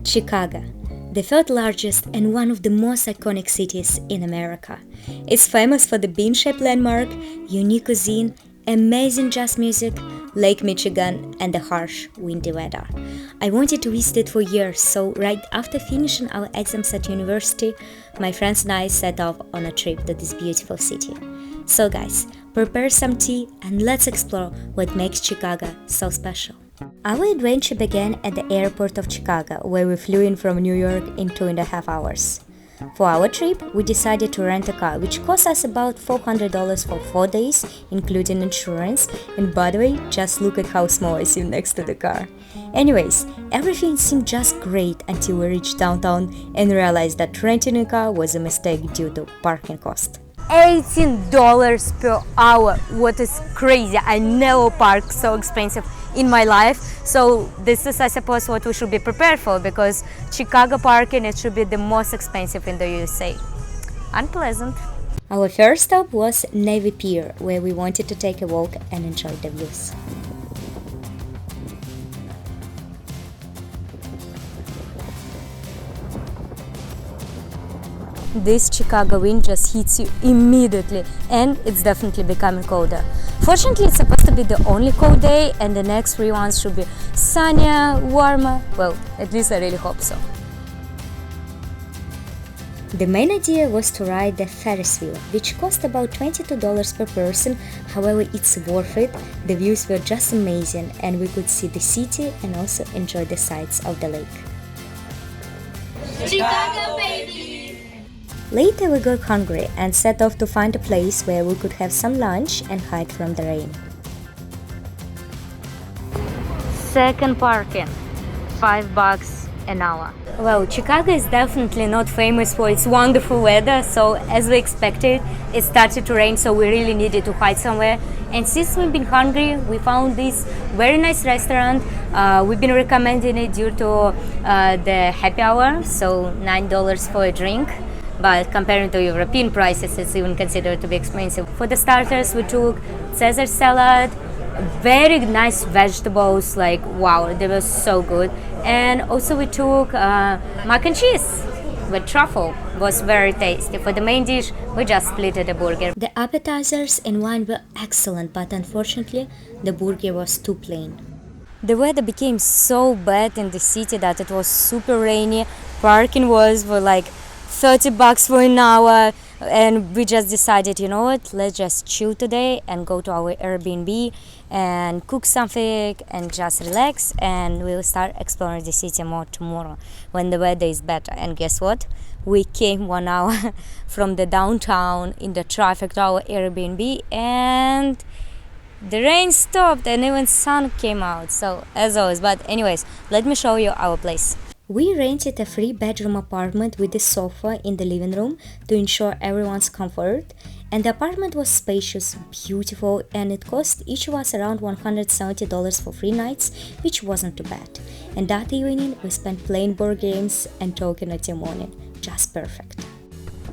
Chicago, the third largest and one of the most iconic cities in America. It's famous for the bean-shaped landmark, unique cuisine, amazing jazz music, Lake Michigan, and the harsh, windy weather. I wanted to visit it for years, so right after finishing our exams at university, my friends and I set off on a trip to this beautiful city. So guys, prepare some tea and let's explore what makes Chicago so special. Our adventure began at the airport of Chicago, where we flew in from New York in 2.5 hours. For our trip, we decided to rent a car, which cost us about $400 for 4 days, including insurance. And by the way, just look at how small I seem next to the car. Anyways, everything seemed just great until we reached downtown and realized that renting a car was a mistake due to parking cost. $18 per hour. What is crazy? I never parked so expensive in my life. So this is, I suppose, what we should be prepared for, because Chicago parking, it should be the most expensive in the USA. Unpleasant. Our first stop was Navy Pier, where we wanted to take a walk and enjoy the views. This Chicago wind just hits you immediately, and it's definitely becoming colder. Fortunately, it's supposed to be the only cold day, and the next 3 months should be sunnier, warmer. Well, at least I really hope so. The main idea was to ride the Ferris wheel, which cost about $22 per person. However, it's worth it. The views were just amazing, and we could see the city and also enjoy the sights of the lake. Chicago, baby! Later we got hungry and set off to find a place where we could have some lunch and hide from the rain. Second parking, $5 an hour. Well, Chicago is definitely not famous for its wonderful weather, so as we expected, it started to rain, so we really needed to hide somewhere. And since we've been hungry, we found this very nice restaurant. We've been recommending it due to the happy hour, so $9 for a drink. But comparing to European prices, it's even considered to be expensive. For the starters, we took Caesar salad, very nice vegetables, like wow, they were so good. And also we took mac and cheese with truffle, was very tasty. For the main dish, we just split a burger. The appetizers and wine were excellent, but unfortunately, the burger was too plain. The weather became so bad in the city that it was super rainy. Parking was for like $30 for an hour, and we just decided, you know what, let's just chill today and go to our Airbnb and cook something and just relax, and we'll start exploring the city more tomorrow when the weather is better. And guess what, we came 1 hour from the downtown in the traffic to our Airbnb, and the rain stopped and even sun came out, so as always. But anyways, let me show you our place. We rented a 3-bedroom apartment with a sofa in the living room to ensure everyone's comfort, and the apartment was spacious, beautiful, and it cost each of us around $170 for 3 nights, which wasn't too bad. And that evening we spent playing board games and talking until morning. Just perfect.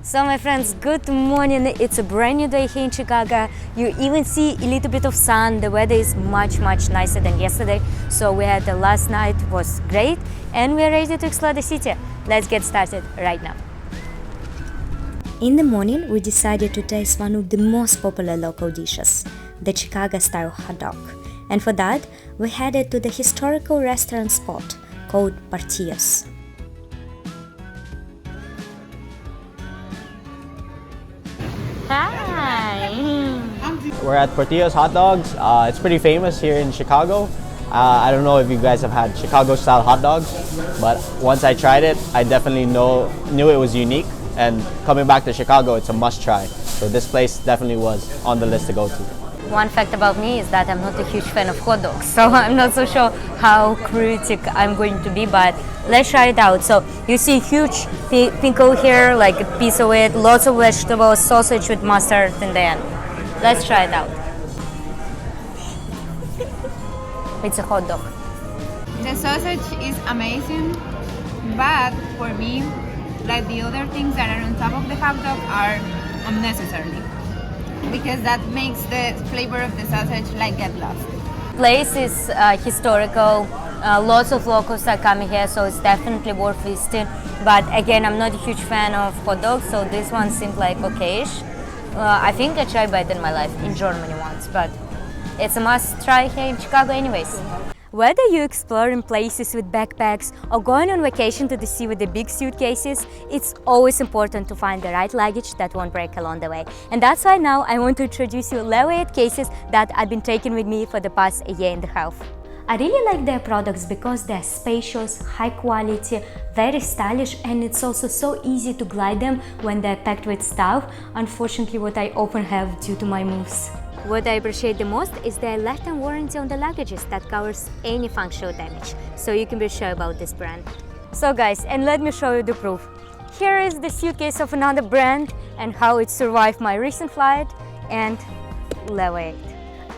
So my friends, good morning. It's a brand new day here in Chicago. You even see a little bit of sun. The weather is much nicer than yesterday. So we had the last night was great, and we're ready to explore the city. Let's get started right now. In the morning, we decided to taste one of the most popular local dishes, the Chicago-style hot dog. And for that, we headed to the historical restaurant spot called Portillo's. Hi! We're at Portillo's Hot Dogs. It's pretty famous here in Chicago. I don't know if you guys have had Chicago-style hot dogs, but once I tried it, I definitely knew it was unique. And coming back to Chicago, it's a must-try. So this place definitely was on the list to go to. One fact about me is that I'm not a huge fan of hot dogs, so I'm not so sure how critic I'm going to be, but let's try it out. So you see huge pickle here, like a piece of it, lots of vegetables, sausage with mustard in the end. Let's try it out. It's a hot dog. The sausage is amazing, but for me, like the other things that are on top of the hot dog are unnecessary, because that makes the flavor of the sausage like get lost. Place is historical, Lots of locals are coming here, so it's definitely worth visiting. But again, I'm not a huge fan of hot dogs, so this one seemed like okayish. I think I tried better in my life in Germany once, but it's a must try here in Chicago anyways. Whether you're exploring places with backpacks or going on vacation to the sea with the big suitcases, it's always important to find the right luggage that won't break along the way. And that's why now I want to introduce you layaway cases that I've been taking with me for the past 1.5 years. I really like their products because they're spacious, high quality, very stylish, and it's also so easy to glide them when they're packed with stuff, unfortunately what I often have due to my moves. What I appreciate the most is their lifetime warranty on the luggages that covers any functional damage, so you can be sure about this brand. So guys, and let me show you the proof. Here is the suitcase of another brand and how it survived my recent flight and Lever 8.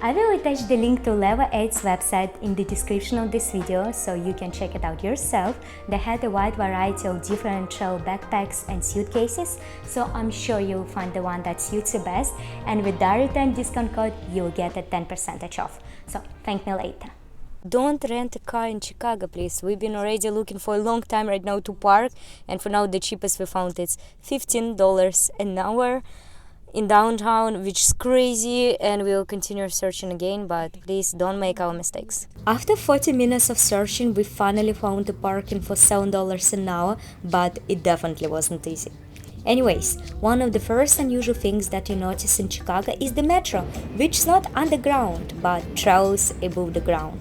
I will attach the link to Lever 8's website in the description of this video, so you can check it out yourself. They had a wide variety of different travel backpacks and suitcases, so I'm sure you'll find the one that suits you best, and with Dari 10 discount code you'll get a 10% off. So thank me later. Don't rent a car in Chicago, please. We've been already looking for a long time right now to park, and for now the cheapest we found is $15 an hour in downtown, which is crazy, and we'll continue searching again, but please don't make our mistakes. After 40 minutes of searching, we finally found a parking for $7 an hour, but it definitely wasn't easy. Anyways, one of the first unusual things that you notice in Chicago is the metro, which is not underground, but travels above the ground.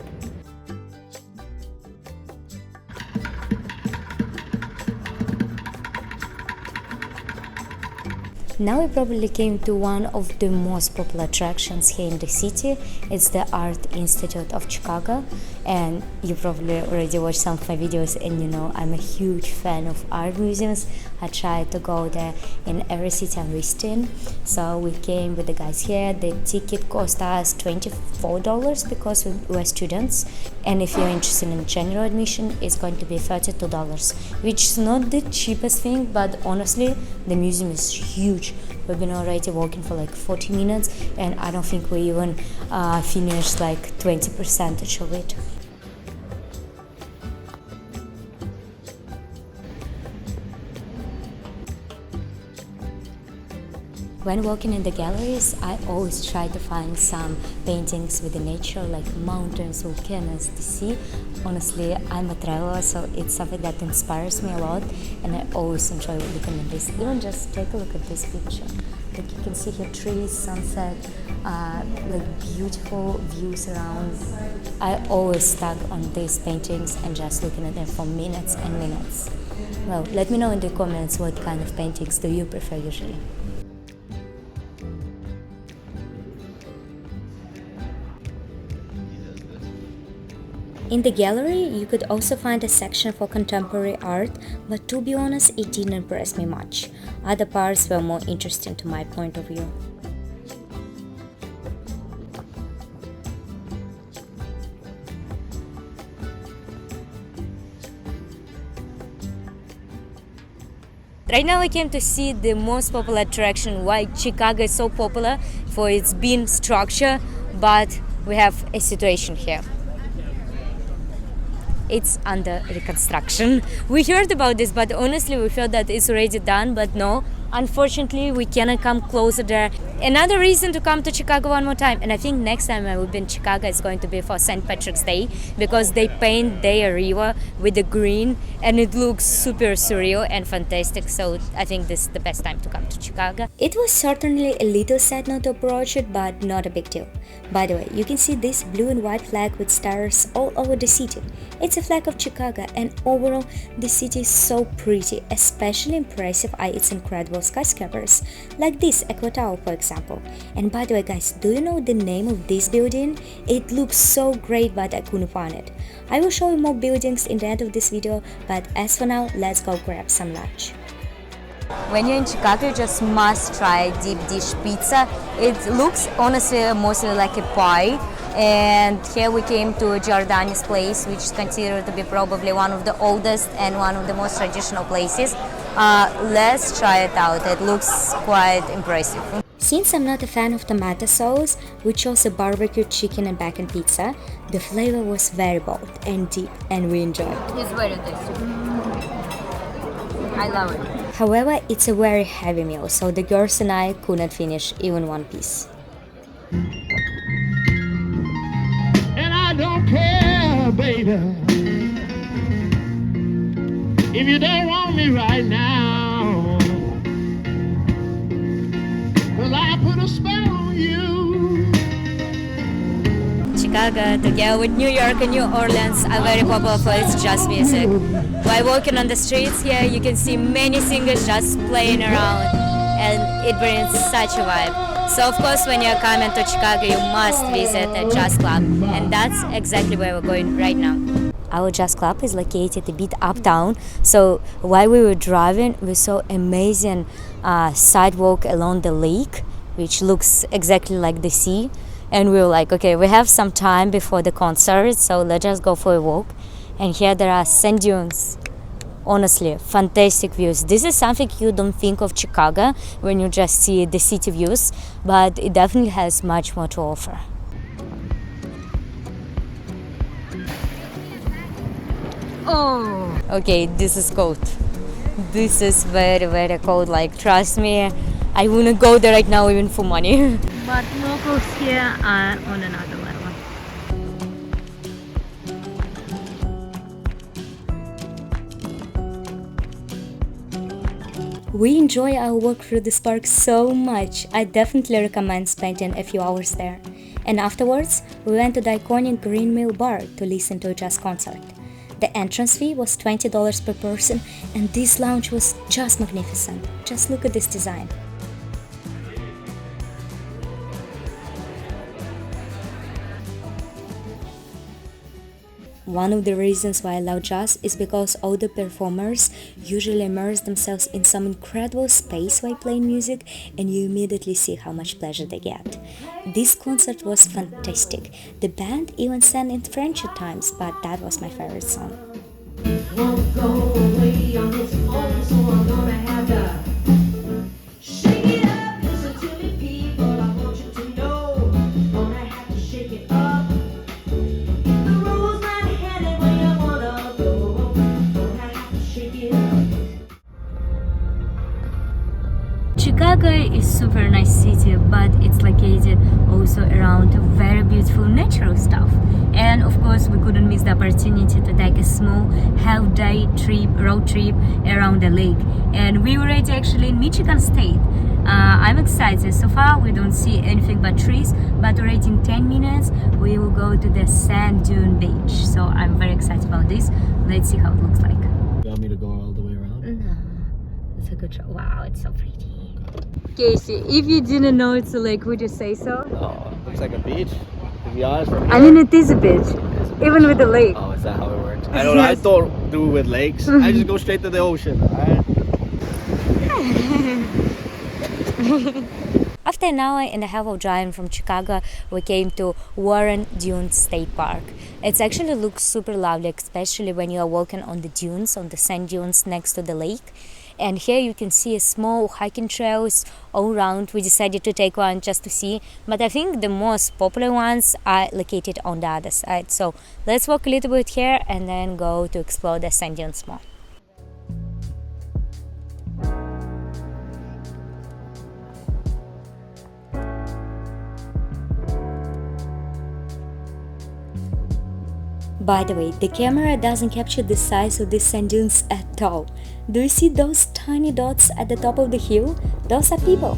Now we probably came to one of the most popular attractions here in the city. It's the Art Institute of Chicago, and you probably already watched some of my videos, and you know I'm a huge fan of art museums. I try to go there in every city I'm visiting. So we came with the guys here. The ticket cost us $24 because we were students, and if you're interested in general admission, it's going to be $32, which is not the cheapest thing, but honestly the museum is huge. We've been already walking for like 40 minutes, and I don't think we even finished like 20% of it. When walking in the galleries, I always try to find some paintings with the nature, like mountains, volcanoes, the sea. Honestly, I'm a traveler, so it's something that inspires me a lot, and I always enjoy looking at this. Even just take a look at this picture. Like you can see here trees, sunset, like beautiful views around. I always stuck on these paintings and just looking at them for minutes and minutes. Well, let me know in the comments what kind of paintings do you prefer usually. In the gallery, you could also find a section for contemporary art, but to be honest, it didn't impress me much. Other parts were more interesting to my point of view. Right now I came to see the most popular attraction, why Chicago is so popular for its being structure, but we have a situation here. It's under reconstruction. We heard about this, but honestly we felt that it's already done, but no, unfortunately we cannot come closer there. Another reason to come to Chicago one more time, and I think next time I will be in Chicago is going to be for St. Patrick's Day, because they paint their river with the green and it looks super surreal and fantastic, so I think this is the best time to come to Chicago. It was certainly a little sad not to approach it, but not a big deal. By the way, you can see this blue and white flag with stars all over the city. It's a flag of Chicago, and overall the city is so pretty, especially impressive are its incredible skyscrapers, like this Echo Tower for example. And by the way guys, do you know the name of this building? It looks so great, but I couldn't find it. I will show you more buildings in the end of this video, but as for now, let's go grab some lunch. When you're in Chicago, you just must try deep dish pizza. It looks honestly mostly like a pie. And here we came to Giordani's place, which is considered to be probably one of the oldest and one of the most traditional places. Let's try it out. It looks quite impressive. Since I'm not a fan of tomato sauce, we chose a barbecue chicken and bacon pizza. The flavor was very bold and deep, and we enjoyed it. It's very tasty. I love it. However, it's a very heavy meal, so the girls and I couldn't finish even one piece. And I don't care, baby, if you don't want me right now, 'cause I put a spell on you. Chicago, together with New York and New Orleans, are very popular for its jazz music. While walking on the streets here, you can see many singers just playing around, and it brings such a vibe. So of course, when you're coming to Chicago, you must visit a jazz club, and that's exactly where we're going right now. Our jazz club is located a bit uptown, so while we were driving, we saw amazing sidewalk along the lake, which looks exactly like the sea. And we were like, okay, we have some time before the concert, so let's just go for a walk. And here there are sand dunes. Honestly, fantastic views. This is something you don't think of Chicago when you just see the city views, but it definitely has much more to offer. Oh, Okay, this is cold. This is very, very cold. Like, trust me, I wouldn't go there right now even for money. but locals here are on another level. We enjoy our walk through this park so much. I definitely recommend spending a few hours there. And afterwards, we went to the iconic Green Mill Bar to listen to a jazz concert. The entrance fee was $20 per person, and this lounge was just magnificent. Just look at this design. One of the reasons why I love jazz is because all the performers usually immerse themselves in some incredible space while playing music, and you immediately see how much pleasure they get. This concert was fantastic. The band even sang in French at times, but that was my favorite song. Won't go away on its own, so I'm gonna have to shake it up. Listen to me, people, I want you to know, gonna have to shake it up. If the road's not headed where you wanna go, gonna have to shake it up. Chicago is super nice city, but it's located also around very beautiful natural stuff. And of course, we couldn't miss the opportunity to take a small half-day road trip around the lake. And we were already actually in Michigan State. I'm excited. So far, we don't see anything but trees, but already in 10 minutes, we will go to the sand dune beach. So I'm very excited about this. Let's see how it looks like. You want me to go all the way around? No, it's a good shot. Wow, it's so pretty. Casey, if you didn't know it's a lake, would you say so? Oh, looks like a beach. To be honest, from I here. mean, it is a beach, even with the lake. Oh, is that how it works? I don't do with lakes. I just go straight to the ocean. Alright. After an hour and a half of driving from Chicago, we came to Warren Dunes State Park. It actually looks super lovely, especially when you are walking on the dunes, on the sand dunes next to the lake. And here you can see a small hiking trails all around. We decided to take one just to see, but I think the most popular ones are located on the other side. So let's walk a little bit here and then go to explore the sand dunes more. By the way, the camera doesn't capture the size of these sand dunes at all. Do you see those tiny dots at the top of the hill? Those are people.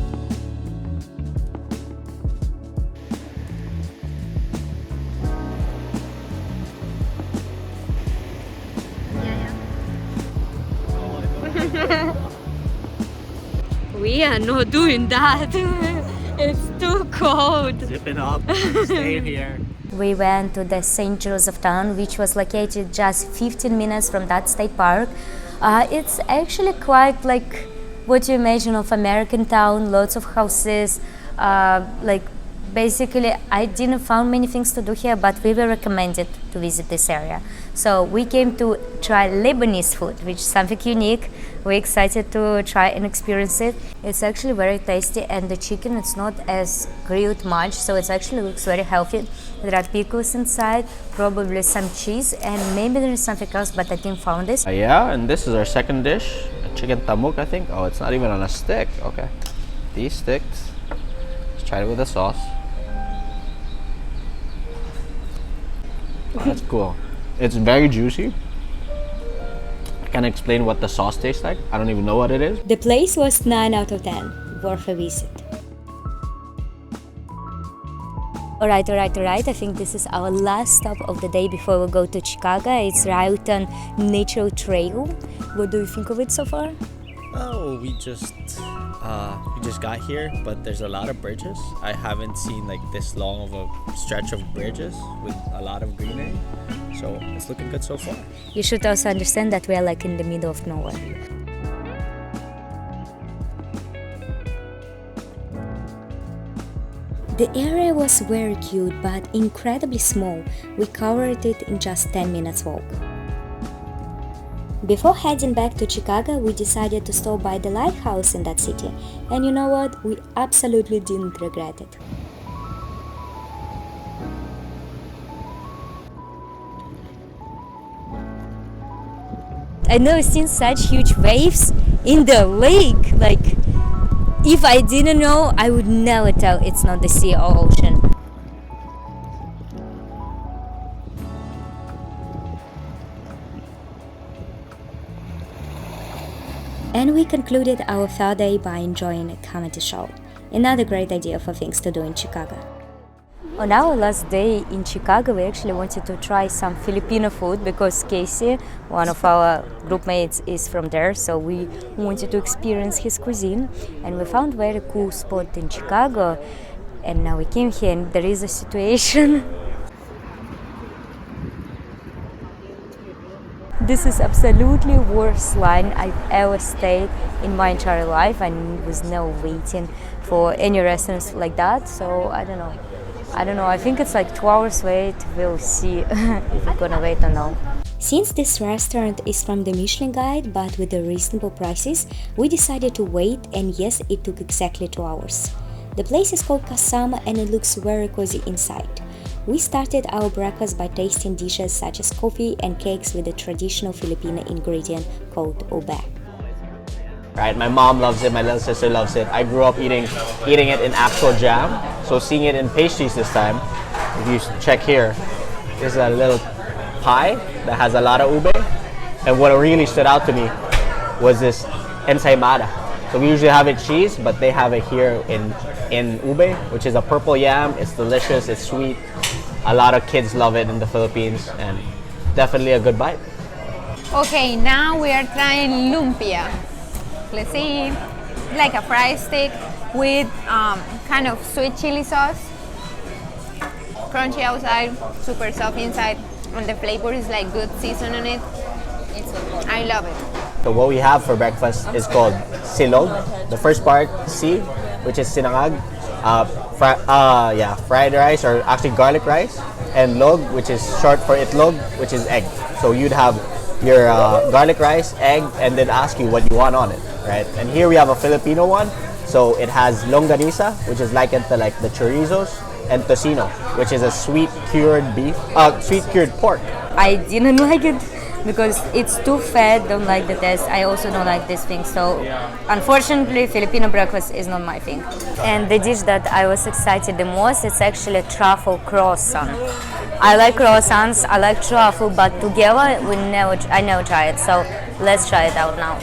We are not doing that. It's too cold. Zipping up, staying here. We went to the St. Joseph town, which was located just 15 minutes from that state park. It's actually quite like what you imagine of American town, lots of houses, like Basically, I didn't find many things to do here, but we were recommended to visit this area. So we came to try Lebanese food, which is something unique. We're excited to try and experience it. It's actually very tasty, and the chicken, it's not as grilled much, so it actually looks very healthy. There are pickles inside, probably some cheese, and maybe there is something else, but I didn't find this. Yeah, and this is our second dish, a chicken tamuk, I think. Oh, it's not even on a stick. Okay, these sticks. Let's try it with the sauce. Oh, that's cool. It's very juicy. I can't explain what the sauce tastes like. I don't even know what it is. The place was 9 out of 10, worth a visit. Alright, I think this is our last stop of the day before we go to Chicago. It's Rowton Natural Trail. What do you think of it so far? Oh, we just got here, but there's a lot of bridges. I haven't seen like this long of a stretch of bridges with a lot of greenery, so it's looking good so far. You should also understand that we are like in the middle of nowhere. The area was very cute but incredibly small. We covered it in just 10 minutes walk. Before heading back to Chicago, we decided to stop by the lighthouse in that city. And you know what? We absolutely didn't regret it. I've never seen such huge waves in the lake. Like, if I didn't know, I would never tell it's not the sea or ocean. And we concluded our third day by enjoying a comedy show. Another great idea for things to do in Chicago. On our last day in Chicago, we actually wanted to try some Filipino food because Casey, one of our group mates, is from there, so we wanted to experience his cuisine. And we found a very cool spot in Chicago, and now we came here and there is a situation. This is absolutely worst line I've ever stayed in my entire life. I was never waiting for any restaurants like that, so I don't know. I think it's like 2 hours wait. We'll see if we're gonna wait or no. Since this restaurant is from the Michelin Guide but with the reasonable prices, we decided to wait, and yes, it took exactly 2 hours. The place is called Kasama and it looks very cozy inside. We started our breakfast by tasting dishes such as coffee and cakes with a traditional Filipino ingredient called ube. Right, my mom loves it, my little sister loves it. I grew up eating it in actual jam, so seeing it in pastries this time, if you check here, there's a little pie that has a lot of ube, and what really stood out to me was this ensaymada. So we usually have it cheese, but they have it here in ube, which is a purple yam. It's delicious, it's sweet. A lot of kids love it in the Philippines, and definitely a good bite. Okay, now we are trying lumpia. Let's see, like a fried steak with kind of sweet chili sauce. Crunchy outside, super soft inside, and the flavor is like good season on it. I love it. So what we have for breakfast is called silog. The first part, si, which is sinangag, fried rice, or actually garlic rice, and log, which is short for itlog, which is egg. So you'd have your garlic rice, egg, and then ask you what you want on it, right? And here we have a Filipino one, so it has longanisa, which is likened to like the chorizos, and tocino, which is a sweet cured pork. I didn't like it because it's too fat, don't like the taste. I also don't like this thing, so unfortunately Filipino breakfast is not my thing. And the dish that I was excited the most, it's actually truffle croissant. I like croissants, I like truffle, but together I never tried it, so let's try it out now.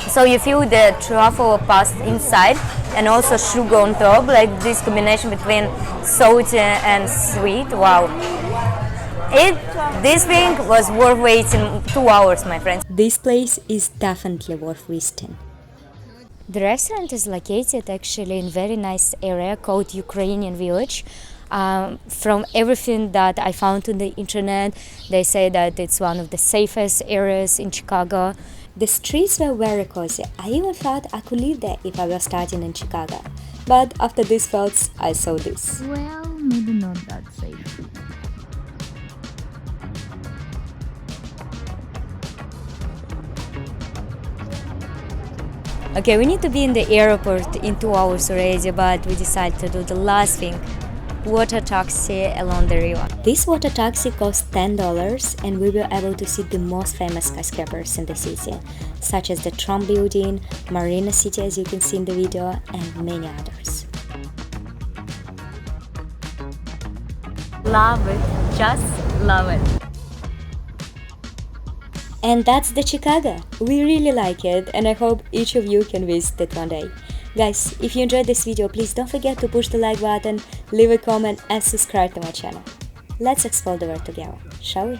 So you feel the truffle pasta inside and also sugar on top, like this combination between salty and sweet. Wow. This thing was worth waiting 2 hours, my friends. This place is definitely worth visiting. The restaurant is located actually in a very nice area called Ukrainian Village. From everything that I found on the internet, they say that it's one of the safest areas in Chicago. The streets were very cozy. I even thought I could live there if I were starting in Chicago. but after these thoughts I saw this. Well, maybe not that safe. Okay, we need to be in the airport in 2 hours already, but we decided to do the last thing. Water taxi along the river. This water taxi cost $10 and we were able to see the most famous skyscrapers in the city, such as the Trump Building, Marina City as you can see in the video, and many others. Love it. Just love it. And that's the Chicago. We really like it and I hope each of you can visit it one day. Guys, if you enjoyed this video, please don't forget to push the like button, leave a comment and subscribe to my channel. Let's explore the world together, shall we?